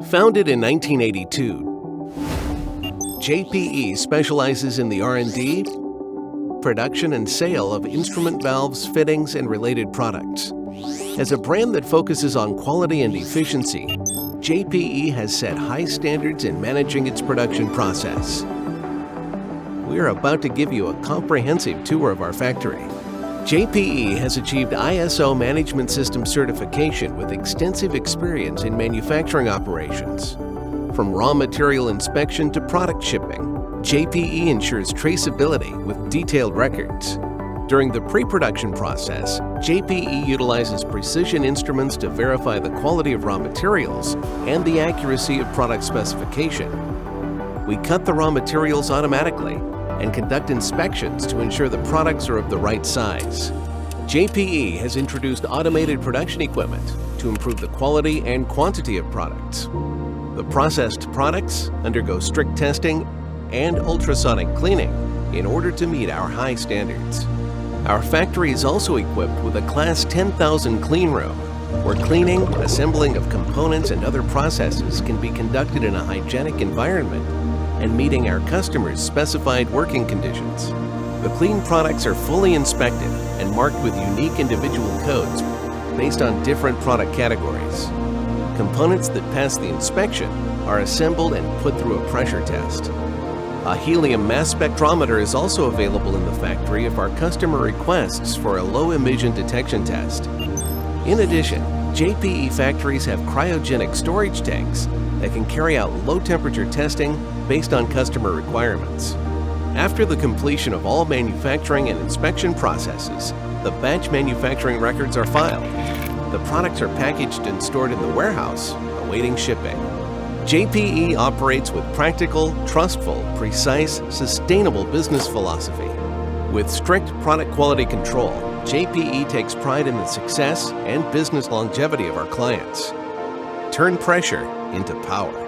Founded in 1982, JPE specializes in the R&D, production and sale of instrument valves, fittings, and related products. As a brand that focuses on quality and efficiency, JPE has set high standards in managing its production process. We are about to give you a comprehensive tour of our factory. JPE has achieved ISO Management System certification with extensive experience in manufacturing operations. From raw material inspection to product shipping, JPE ensures traceability with detailed records. During the pre-production process, JPE utilizes precision instruments to verify the quality of raw materials and the accuracy of product specification. We cut the raw materials automatically and conduct inspections to ensure the products are of the right size. JPE has introduced automated production equipment to improve the quality and quantity of products. The processed products undergo strict testing and ultrasonic cleaning in order to meet our high standards. Our factory is also equipped with a Class 10,000 clean room, where cleaning, assembling of components, and other processes can be conducted in a hygienic environment and meeting our customers' specified working conditions. The clean products are fully inspected and marked with unique individual codes based on different product categories. Components that pass the inspection are assembled and put through a pressure test. A helium mass spectrometer is also available in the factory if our customer requests for a low emission detection test. In addition, JPE factories have cryogenic storage tanks that can carry out low temperature testing based on customer requirements. After the completion of all manufacturing and inspection processes, the batch manufacturing records are filed. The products are packaged and stored in the warehouse, awaiting shipping. JPE operates with practical, trustful, precise, sustainable business philosophy. With strict product quality control, JPE takes pride in the success and business longevity of our clients. Turn pressure into power.